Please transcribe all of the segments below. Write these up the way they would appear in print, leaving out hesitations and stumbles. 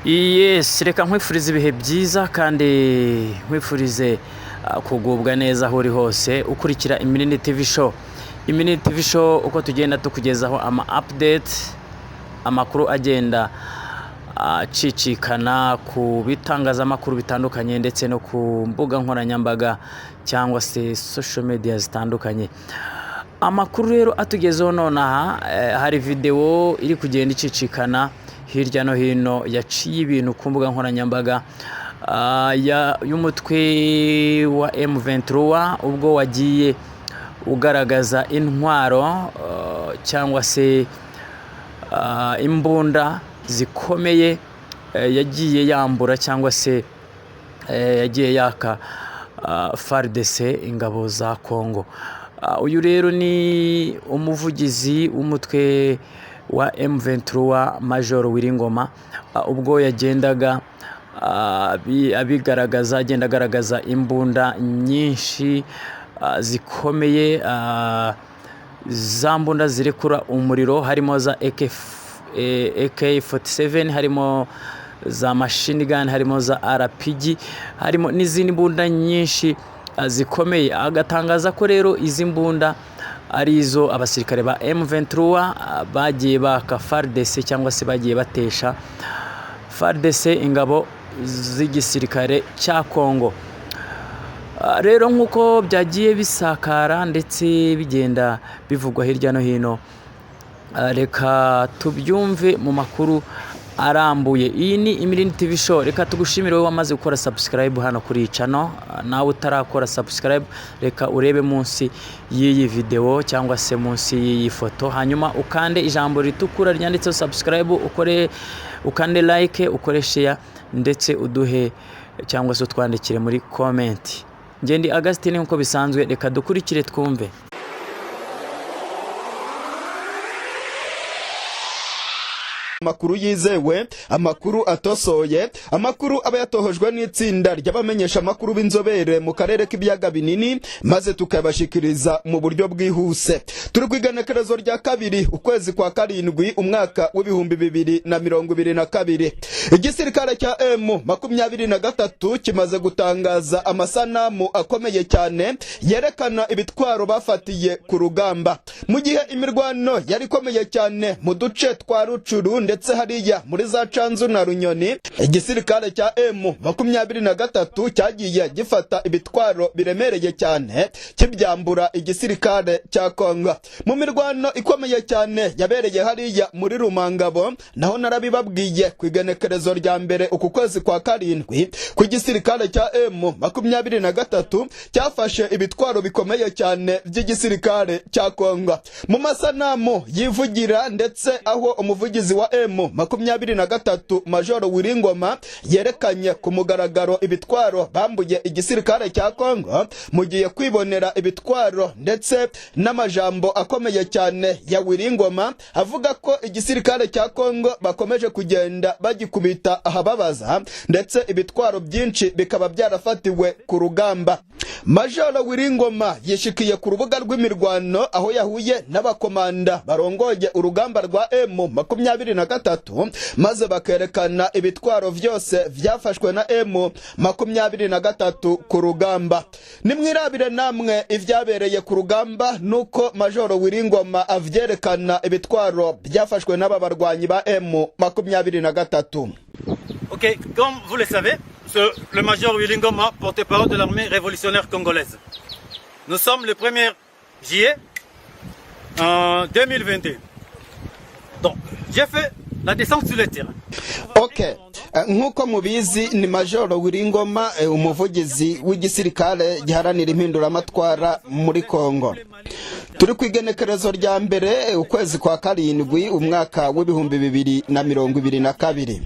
Yes, reka nkwifurize ibihe byiza kandi nkwifurize kugubwa neza aho uri hose ukurikira Iminini TV show. Iminini TV show uko tugenda tukugezaho ama update, amakuru agenda cicikana ku bitangazamakuru bitandukanye ndetse no ku mbuga nkoranyambaga cyangwa se social media zitandukanye. Amakuru rero atugezeho nonaha hari video iri kugenda icicikana hirya no hino yaciye ibintu ku mbuga nkoranyambaga y'umutwe wa M23 ubwo wagiye ugaragaza intwaro cyangwa se imbunda zikomeye yagiye yambura cyangwa se yagiye yaka FARDC ingabo za Kongo. Uyu rero ni umuvugizi w'umutwe wa M23 Major Wiringoma ubwo yagendaga abigaragaza agenda agaragaza imbunda nyinshi zikomeye, za mbunda zirekura umuriro harimo za AK47, harimo za machine gun, harimo za RPG, harimo n'izindi mbunda nyinshi zikomeye. Agatangaza ko rero izi mbunda arizo abasirikare ba M23 bagiye baka FARDC cyangwa se bagiye batesha FARDC ingabo z'igisirikare cya Kongo. Rero nkuko byagiye bisakara ndetse bigenda bivugwa hirya no hino, reka tubyumve mu makuru arambuye. Iyi ni Iminini TV show. Reka tugushimire wowe wamaze gukora subscribe hano kuri channel. Nawe utarakora subscribe reka urebe munsi y'iyi video cyangwa se munsi y'iyi foto, hanyuma ukande ijambo ritukura ryanditseho subscribe, ukande like, ukore share ndetse uduhe cyangwa se twandikire muri comment. Ngendi Augustine nkuko bisanzwe, reka dukurikire twumve. Amakuru yizewe, amakuru atosoye, amakuru aba yatohojwe n'itsinda ry'abamenyesha amakuru b'inzobere mu karere k'ibiyaga binini maze tukabashikiriza mu buryo bwihuse. Turi kwigenekerezo rya kabiri ukwezi kwa karindwi umwaka w'ibihumbi 2022. Igisirikare cya M23 kimaze gutangaza amasanamu akomeye cyane yerekana ibitwaro bafatiye ku rugamba, mu gihe imirwano yari ikomeye cyane mu duce twa Rucuru ndetse hariya muri za Canzu na Runyoni. Igisirikare cya M23 cyagiye gifata ibitwaro biremereye cyane kibyambura igisirikare cya Kongo mu mirwano ikomeye cyane yabereye hariya muri Rumangabo. Naho narabibabwiye kwigenekerezo rya mbere uku kwezi kwa karindwi ku gisirikare cya M23 cyafashe ibitwaro bikomeye cyane by'igisirikare cya Kongo. Mu masanamu yivugira ndetse aho umuvugizi wa M23 Major Wiringoma yerekanye ku mugaragaro ibitwaro bambuye igisirikare cya Kongo, mugiye kwibonera ibitwaro ndetse n'amajambo akomeye cyane ya Wiringoma avuga ko igisirikare cya Kongo bakomeje kugenda bagikubita ahababaza ndetse ibitwaro byinshi bikaba byarafatiwe ku rugamba. Major Wiringoma yishikiye ku rubuga rw'imirwano aho yahuye n'abakomanda barongoye urugamba rwa M23 maze bakerekana ibitwaro byose byafashwe na M23 ku rugamba. Nimwirabire namwe ivyabereye ku rugamba nuko Major Wiringoma avyerekana ibitwaro byafashwe n'aba barwanyi ba M23. Ok, comme vous le savez, le Major Wiringoma, porte-parole de l'armée révolutionnaire congolaise. Nous sommes le 1er juillet 2021. Donc, j'ai fait la descente sur le terrain. Ok, nkuko mubizi ni Major Wiringoma umuvugizi w'igisirikare giharanira impinduramatwara muri Kongo. Turi kwigenekerezo rya mbere ukwezi kwa karindwi umwaka w'ibihumbi 2022.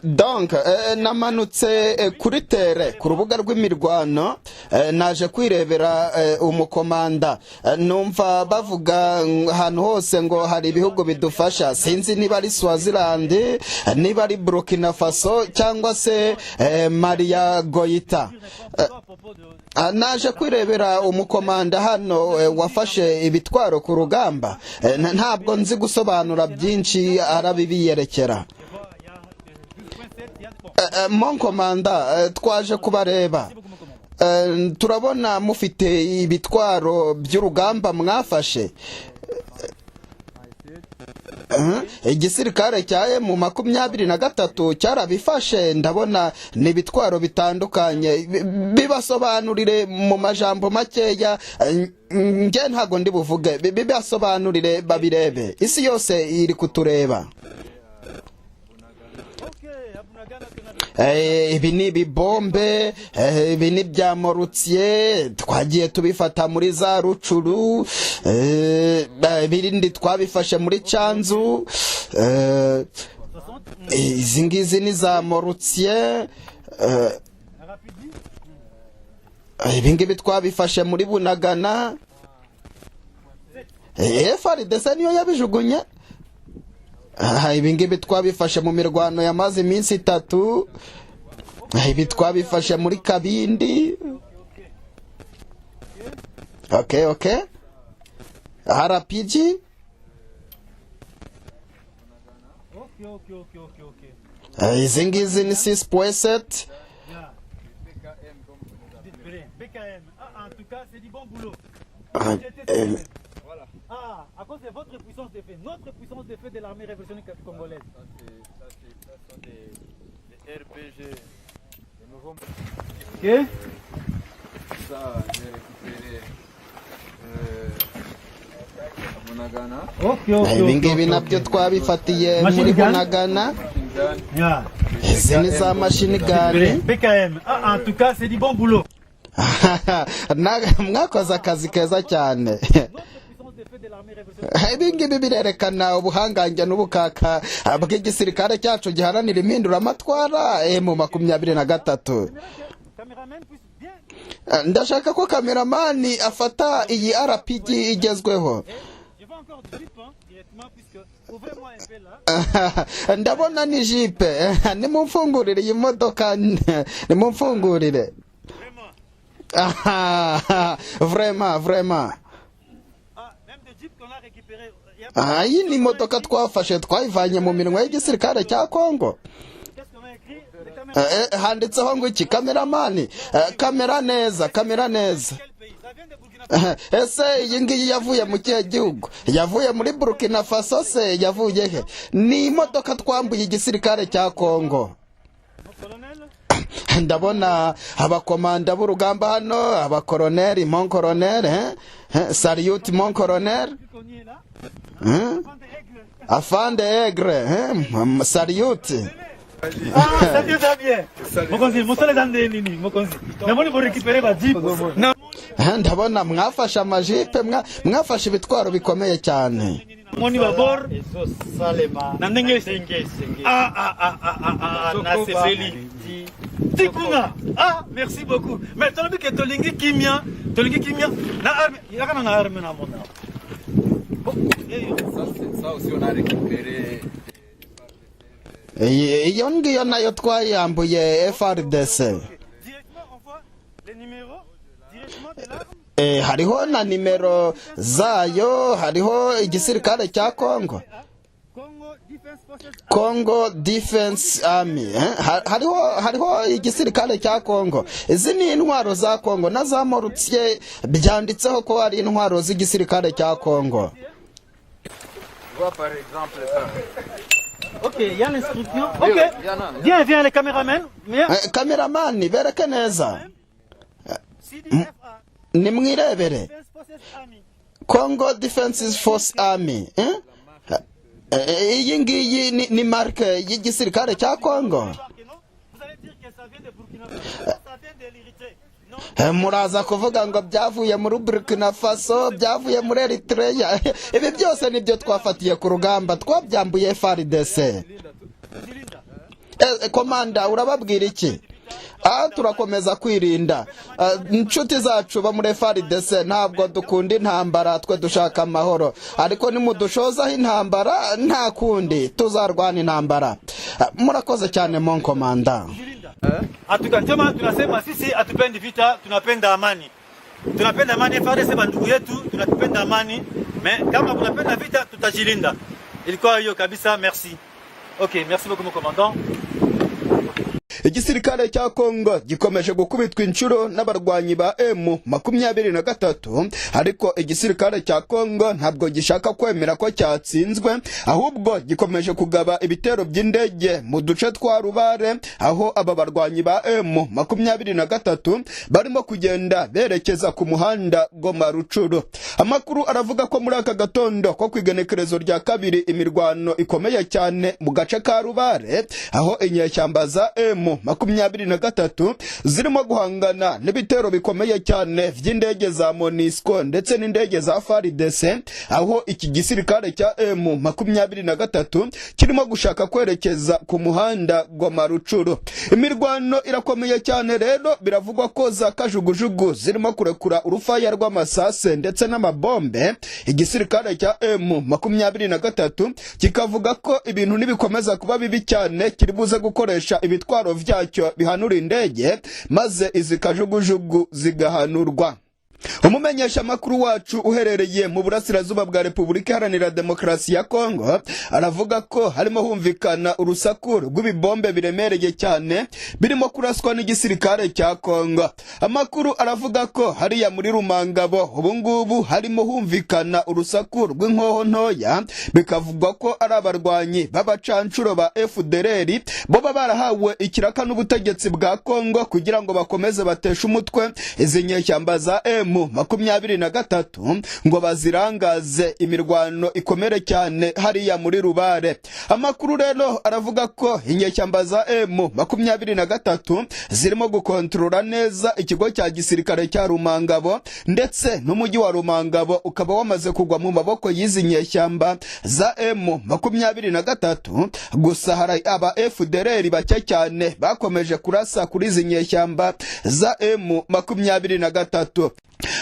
Donc namanutse kuri tere ku rubuga rw'imirwano naje kwirebera umukomanda numva bavuga ahantu hose ngo hari ibihugu bidufasha sinzi niba ari Swaziland niba ari Burkina Faso cyangwa se Maria Goita naje kwirebera umukomanda hano wafashe ibitwaro ku rugamba ntabwo nzi gusobanura byinshi arabibiyerekera mon komanda twaje kubareba turabona mufite ibitwaro by'urugamba mwafashe igisirikare cya M23 cyarabifashe ndabona ni ibitwaro bitandukanye bibasobanurire mu majambo makeya nge ntago ndi buvuge bibasobanurire babirebe isi yose iri kutureba ibi ni ibibombe ibi ni bya Morutier twagiye tubifata muri za Rucuru ibirindi twabifashe muri Canzu izi ngizi ni za Morutier ibi ngibi twabifashe muri Bunagana FARDC niyo yabijugunye ibi ngibi twabifashe mu mirwano yamaze iminsi 3 ibi twabifashe muri Kabindi okay RPG izi ngizi ni 6.7 BKM. En tout cas, c'est du bon boulot. À cause de votre puissance de fait, notre puissance de fait de l'armée révolutionnaire congolaise. Ça sont des RPG, des nouveaux. Ok. Ça, j'ai récupéré Bunagana. ibi ngibi nabyo twabifatiye muri Bunagana izi ni za machine gun BKM. En tout cas, c'est du bon boulot. mwakoze akazi keza cyane ibi ngibi birerekana ubuhangange n'ubukaka bw'igisirikare cyacu giharanira impinduramatwara M23 ndashaka ko kameramani afata iyi RPG igezweho ndabona ni jipe nimumfungurire iyi modoka nimumfungurire vraiment iyi ni modoka twafashe twayivanye mu minwe y'igisirikare cya Kongo handitseho ngo iki kameramani kamera neza ese iyi ngiyi yavuye mu kihe gihugu yavuye muri Burkina Faso se yavuye he ni imodoka twambuye igisirikare cya Kongo ndabona abakomanda b'urugamba hano abakoroneri mon colonel Salut mon colonel Afande Aigre Salut Salut Damien. Mokonzi, musole dande nini, Mokonzi. Namoni bo récupérer ba jeep. ndabona mwafashe amajipe mwafashe ibitwaro bikomeye cyane Moni ba bor Salema. Nandenge senge. Na sefeli. Tikuna. Merci beaucoup. Mais tolobi ke tolingi kimia na arme, yakana na arme na mona. Ça aussi on a récupéré. iyo ngiyo nayo twayambuye FARDC hariho na nimero zayo hariho igisirikare cya Congo Defense Army hariho igisirikare cya Congo izi ni intwaro za Congo na za Morutier byanditseho ko ari intwaro z'igisirikare cya Congo par exemple ça. Ok, il y a l'inscription. Ok, viens les caméramans. Caméraman, bereke neza. Nimwirebere. Congo Defense Force Army. Iyi ngiyi ni marque y'igisirikare cya Congo. Muraza kuvuga ngo byavuye muri Burkina Faso byavuye muri Eritrea ibi byose nibyo twafatiye ku rugamba twabyambuye FARDC komanda urababwira iki? Turakomeza kwirinda. Inshuti zacu bo muri FARDC ntabwo dukunda intambara, twe dushaka amahoro, ariko nimudushozaho intambara nta kundi tuzarwana intambara. Murakoze cyane mon komanda. Atukantema tunasema sisi hatupendi vita, tunapenda amani. Tunapenda amani, FARDC bandugu yetu, tunapenda amani. Kama tunapenda vita tutajilinda. Ilikuwa hiyo kabisa, merci. Okay, merci beaucoup mon commandant. Igisirikare cya Kongo gikomeje gukubitwa inshuro n'abarwanyi ba M23, ariko igisirikare cya Kongo ntabwo gishaka kwemera ko cyatsinzwe, ahubwo gikomeje kugaba ibitero by'indege mu duce twa Rubare, aho aba barwanyi ba M23 barimo kugenda berekeza ku muhanda Goma Rucuru. Amakuru aravuga ko muri aka gatondo ko kwigenekerezo rya kabiri imirwano ikomeye cyane mu gace ka Rubare, aho inyeshyamba za M23 zirimo guhangana n'ibitero bikomeye cyane vy'indege za MONUSCO ndetse n'indege za FARDC, aho iki gisirikare cya M23 kirimo gushaka kwerekeza ku muhanda Goma Rucuru. Imirwano irakomeye cyane rero, biravugwa ko za kajugujugu zirimo kurekura urufaya rw'amasase ndetse n'amabombe. Igisirikare cya M23 kikavuga ko ibintu nibikomeza kuba bibi cyane kiribuze gukoresha ibitwaro vyacyo bihanura indege, maze izi kajugujugu zigahanurwa. Umumenyesha makuru wacu uherereye mu burasirazuba bwa Repubulika Iharanira Demokarasi ya Kongo aravuga ko harimo humvikana urusaku rw'ibibombe biremereye cyane birimo kuraswa n'igisirikare cya Kongo. Amakuru aravuga ko hariya muri Rumangabo ubungubu harimo humvikana urusaku rw'inkoho ntoya, bikavugwa ko ari abarwanyi b'abacancuro ba FDLR bo barahawe ikiraka n'ubutegetsi bwa Kongo kugira ngo bakomeze batesha umutwe izi nyeshyamba za M23 ngo bazirangaze imirwano ikomere cyane hariya muri Rubare. Amakuru rero aravuga ko inyeshyamba za M23 zirimo gukontrola neza ikigo cya gisirikare cya Rumangabo, ndetse n'umujyi wa Rumangabo ukaba wamaze kugwa mu maboko y'izi nyeshyamba za M23. Gusa hari aba FDLR bake cyane bakomeje kurasa kuri izi nyeshyamba za M23.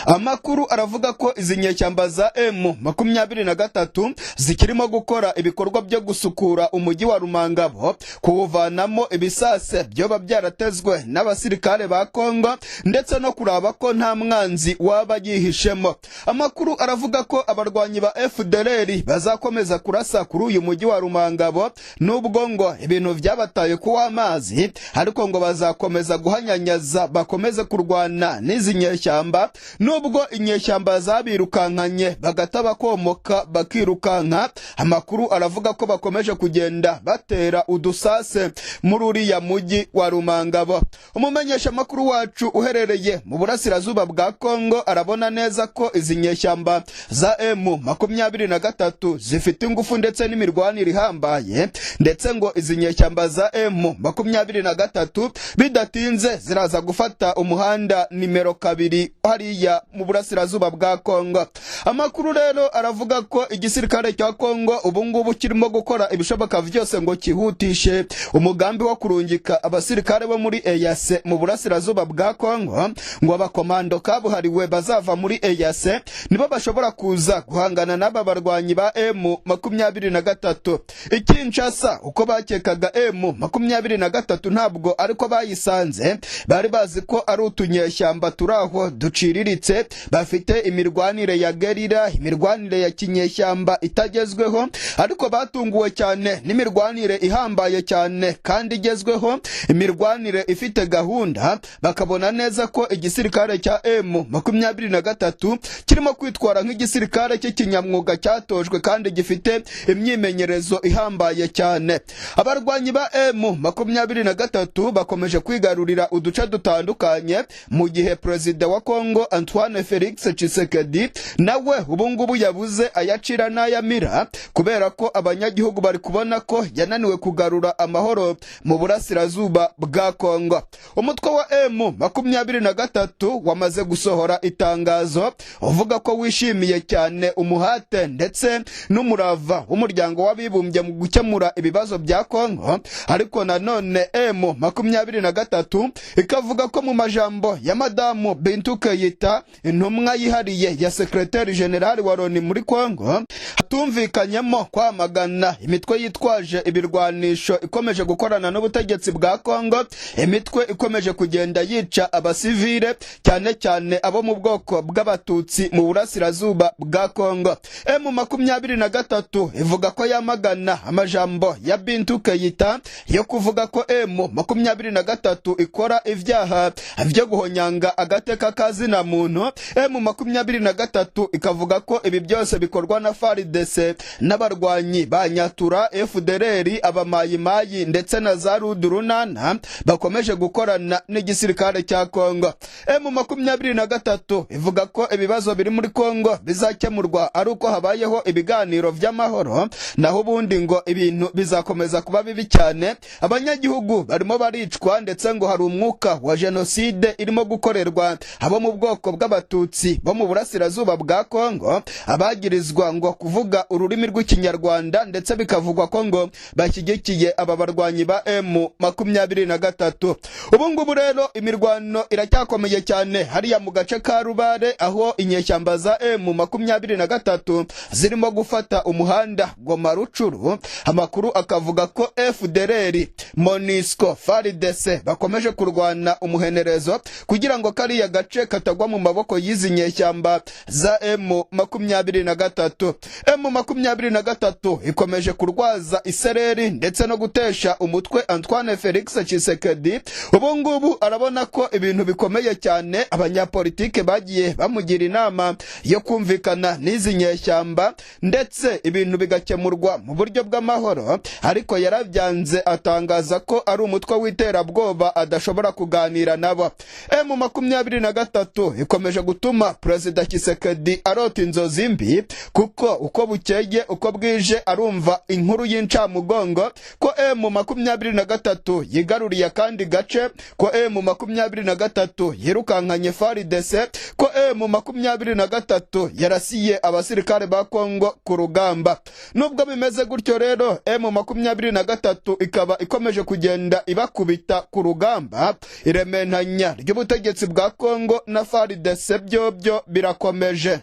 Amakuru aravuga ko izi nyeshyamba za M23 zikirimo gukora ibikorwa byo gusukura umujyi wa Rumangabo, kuwuvanamo ibisase byoba byaratezwe n'abasirikare ba Kongo, ndetse no kuraba ko nta mwanzi waba yihishemo. Amakuru aravuga ko abarwanyi ba FDLR bazakomeza kurasa kuri uyu mujyi wa Rumangabo, nubwo ngo ibintu byabataye kuwa amazi, ariko ngo bazakomeza guhanyanyaza bakomeze kurwana n'izi nyeshyamba, nubwo inyeshyamba zabirukankanye bagataba komoka bakirukanka. Amakuru aravuga ko bakomeje kugenda batera udusase muri uriya mujyi wa Rumangabo. Umumenyesha makuru wacu uherereye mu burasirazuba bwa Kongo arabona neza ko izi nyeshyamba za M23 zifite ingufu ndetse n'imirwanire ihambaye, ndetse ngo izi nyeshyamba za M23 bidatinze ziraza gufata umuhanda nimero 2 hariya mu burasirazuba bwa Kongo. Amakuru rero aravuga ko igisirikare cya Kongo ubungubu kirimo gukora ibishoboka byose ngo kihutishe umugambi wo kurungika abasirikare bo muri EAC mu burasirazuba bwa Kongo, ngo abakomando kabuhariwe bazava muri EAC nibo bashobora kuza guhangana n'aba barwanyi ba M23. Kinshasa uko bakekaga M23 ntabwo ariko bayisanze, bari bazi ko ari utunyeshyamba turaho duciriritse bafite imirwanire ya gerira, imirwanire ya kinyeshyamba itagezweho, ariko batunguwe cyane n'imirwanire ihambaye cyane kandi igezweho, imirwanire ifite gahunda. Bakabona neza ko igisirikare cya M23 kirimo kwitwara nk'igisirikare cy'ikinyamwuga cyatojwe kandi gifite imyimenyerezo ihambaye cyane. Abarwanyi ba M23 bakomeje kwigarurira uduce dutandukanye, mu gihe Perezida wa Kongo Antoine Felix Tshisekedi nawe ubungubu yabuze ayacira n'ayamira kubera ko abanyagihugu bari kubona ko yananiwe kugarura amahoro mu burasirazuba bwa Kongo. Umutwe wa M23 wamaze gusohora itangazo uvuga ko wishimiye cyane umuhate ndetse n'umurava w'umuryango w'abibumbye mu gukemura ibibazo bya Kongo, ariko nanone M23 ikavuga ko mu majambo ya Madamu Bintou Keita, intumwa yihariye ya Secretary General wa Loni muri Kongo, hatumvikanyemo kwamagana imitwe yitwaje ibirwanisho ikomeje gukorana n'ubutegetsi bwa Kongo, imitwe ikomeje kugenda yica abasivile cyane cyane abo mu bwoko bw'abatutsi mu burasirazuba bwa Kongo. M23 ivuga ko yamagana amajambo ya Bintou Keita yo kuvuga ko M23 ikora ivyaha byo guhonyanga agateka kazina muntu. M23 ikavuga ko ibi byose bikorwa na FARDC n'abarwanyi ba Nyatura, FDLR, abamayimayi ndetse na za Rudurunana bakomeje gukorana n'igisirikare cya Kongo. M23 ivuga ko ibibazo biri muri Kongo bizakemurwa ari uko habayeho ibiganiro vy'amahoro, naho ubundi ngo ibintu bizakomeza kuba bibi cyane. Abanyagihugu barimo baricwa ndetse ngo hari umwuka wa genocide irimo gukorerwa abo mu bwoko bw'abatutsi bo mu burasirazuba bwa Kongo, abagirizwa ngo kuvuga ururimi rw'ikinyarwanda ndetse bikavugwa ko ngo bashyigikiye aba barwanyi ba M23. Ubungubu rero imirwano iracyakomeye cyane hariya mu gace ka Rubare, aho inyeshyamba za M23 zirimo gufata umuhanda Goma Rucuru. Amakuru akavuga ko FDLR, MONUSCO, FARDC bakomeje kurwana umuhenerezo kugira ngo kariya gace katagwa mu maboko y'izi nyeshyamba za M23. M23 ikomeje kurwaza isereri ndetse no gutesha umutwe Antoine Felix Tshisekedi. Ubungubu arabona ko ibintu bikomeye cyane, abanyapolitike bagiye bamugira inama yo kumvikana n'izi nyeshyamba ndetse ibintu bigakemurwa mu buryo bw'amahoro, ariko yarabyanze atangaza ko ari umutwe w'iterabwoba adashobora kuganira nabo. M23 ikomeje gutuma Perezida Tshisekedi arota inzozi mbi, kuko uko bukeye uko bwije arumva inkuru y'incamugongo ko M23 yigaruriye kandi gace, ko M23 yirukankanye FARDC, ko M23 yarasiye abasirikare ba Kongo ku rugamba. Nubwo bimeze gutyo rero, M23 ikaba ikomeje kugenda ibakubita ku rugamba. Irementanya ry'ubutegetsi bwa Kongo na FARDC byo birakomeje.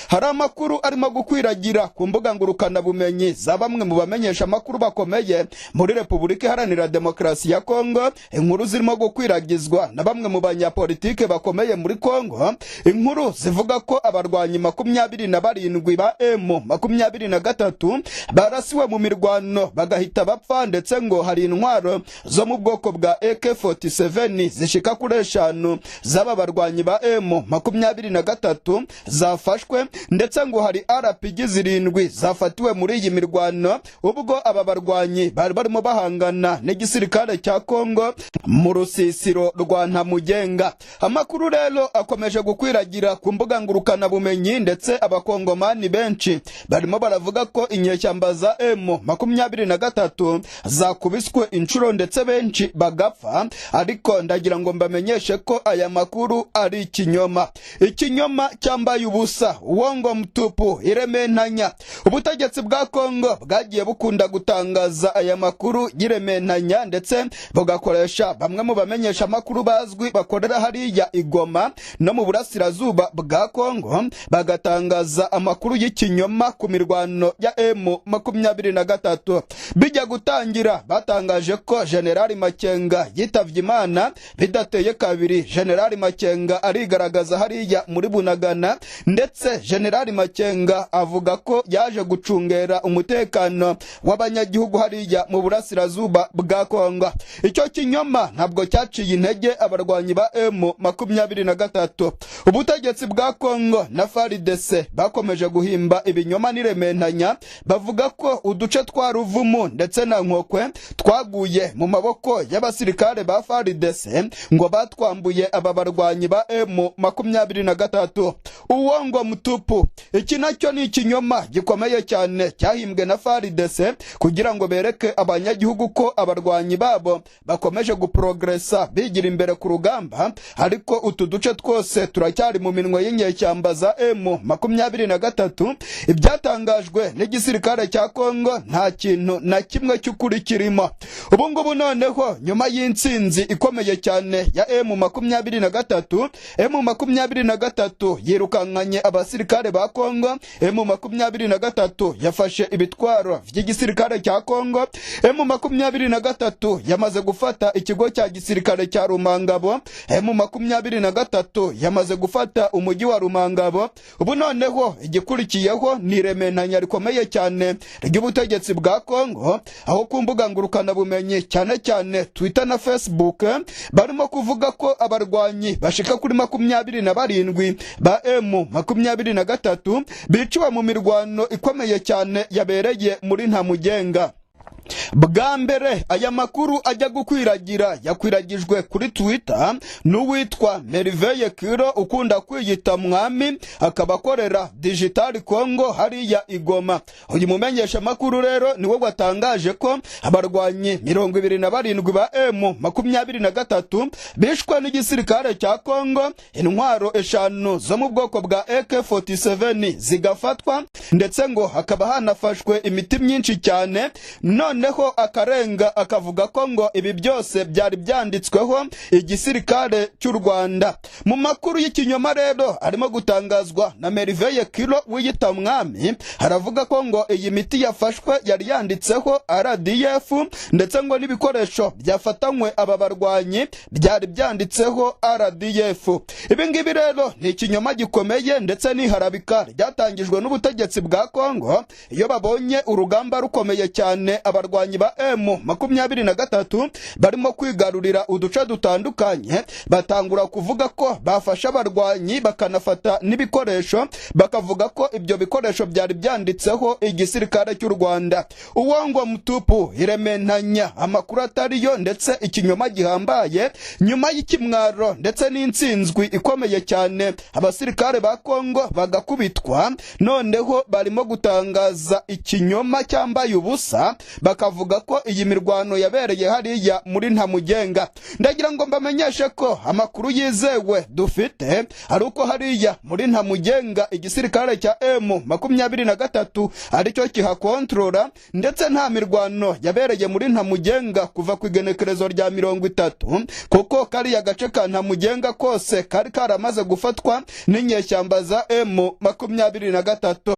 Hari amakuru arimo gukwiragira ku mbuga ngurukana bumenyi za bamwe mu bamenyesha amakuru bakomeye muri Repubulika Iharanira Demokarasi ya Kongo. Inkuru zirimo gukwiragizwa na bamwe mu banyapolitike bakomeye muri Kongo, inkuru zivuga ko abarwanyi 27 ba M23 barasiwe mu mirwano bagahita bapfa, ndetse ngo hari intwaro zo mu bwoko bwa AK47 zishika kuri 5 z'aba barwanyi ba M23 zafashwe, ndetse ngo hari RPG 7 zafatiwe muri iyi mirwano ubwo aba barwanyi bari barimo bahangana n'igisirikare cya Kongo mu rusisiro rwa Ntamugenga. Amakuru rero akomeje gukwiragira ku mbuga ngurukana bumenyi, ndetse abakongomani benshi barimo baravuga ko inyeshyamba za M23 zakubiswe inshuro ndetse benshi bagapfa, ariko ndagira ngo mbamenyeshe ko aya makuru ari ikinyoma cyambaye ubusa. Uongo mtupu, irementanya. Ubutegetsi bwa Kongo bwagiye bukunda gutangaza aya makuru y'irementanya, ndetse bugakoresha bamwe mu bamenyesha amakuru bazwi bakorera hariya Igoma no mu burasirazuba bwa Kongo, bagatangaza amakuru y'ikinyoma ku mirwano ya M23. Bijya gutangira batangaje ko General Makenga yitavye Imana, bidateye kabiri General Makenga arigaragaza hariya muri Bunagana, ndetse General Makenga avuga ko yaje gucungera umutekano w'abanyagihugu hariya mu burasirazuba bwa Kongo. Icyo kinyoma ntabwo cyaciye intege abarwanyi ba M23. Ubutegetsi bwa Kongo na FARDC bakomeje guhimba ibinyoma n'irementanya, bavuga ko uduce twa Ruvumu ndetse na Nkokwe twaguye mu maboko y'abasirikare ba FARDC ngo batwambuye aba barwanyi ba M23. Uwo ngo mutupu. Iki nacyo ni ikinyoma gikomeye cyane cyahimbwe na FARDC kugira ngo bereke abanyagihugu ko abarwanyi babo bakomeje guprogressa bigira imbere ku rugamba, ariko utu duce twose turacyari mu minwe y'inyeshyamba za M23. Ibyatangajwe n'igisirikare cya Kongo nta kintu na kimwe cy'ukuri kirimo. Ubu ngubu noneho nyuma y'intsinzi ikomeye cyane ya M23, M23 yirukankanye abasirikare ba Kongo. M23 yafashe ibitwaro by'igisirikare cya Kongo. M23 yamaze gufata ikigo cya gisirikare cya Rumangabo. M23 yamaze gufata umujyi wa Rumangabo. Ubu noneho igikurikiyeho ni irementanya rikomeye cyane ry'ubutegetsi bwa Kongo, aho ku mbuga ngurukana bumenyi cyane cyane Twitter na Facebook barimo kuvuga ko abarwanyi bashika kuri 27 ba M23 biciwe mu mirwano ikomeye cyane yabereye muri Ntamugenga. Bwa mbere aya makuru ajya gukwiragira yakwiragijwe kuri Twitter n'uwitwa Merveille Kiro ukunda kwiyita mwami, akaba akorera Digital Congo hariya Igoma. Uyu mumenyesha makuru rero niwe watangaje ko abarwanyi 27 ba M23 bishwe n'igisirikare cya Congo, intwaro 5 zo mu bwoko bwa AK47 zigafatwa, ndetse ngo hakaba hanafashwe imiti myinshi cyane. Noneho akarenga akavuga ko ngo ibi byose byari byanditsweho igisirikare cy'u Rwanda. Mu makuru y'ikinyoma rero arimo gutangazwa na Merveille Kiro wiyita mwami, haravuga ko ngo iyi miti yafashwe yari yanditseho RDF, ndetse ngo n'ibikoresho byafatanywe aba barwanyi byari byanditseho RDF. Ibi ngibi rero ni ikinyoma gikomeye ndetse n'iharabika ryatangijwe n'ubutegetsi bwa Kongo iyo babonye urugamba rukomeye cyane abarwanyi ba M23 barimo kwigarurira uduce dutandukanye. Batangura kuvuga ko bafasha abarwanyi bakanafata n'ibikoresho, bakavuga ko ibyo bikoresho byari byanditseho igisirikare cy'u Rwanda. Uwongwa mutupu, irementanya, amakuru atariyo ndetse ikinyoma gihambaye. Nyuma y'ikimwaro ndetse n'intsinzwi ikomeye cyane abasirikare ba Kongo bagakubitwa, noneho barimo gutangaza ikinyoma cyambaye ubusa, bakavuga ko iyi mirwano yabereye hariya muri Ntamugenga. Ndagira ngo mbamenyeshe ko amakuru yizewe dufite ari uko hariya muri Ntamugenga igisirikare cya M23 aricyo kihakontrola, ndetse nta mirwano yabereye muri Ntamugenga kuva ku igenekerezo rya 30, kuko kariya gace ka Ntamugenga kose kari karamaze gufatwa n'inyeshyamba za M23.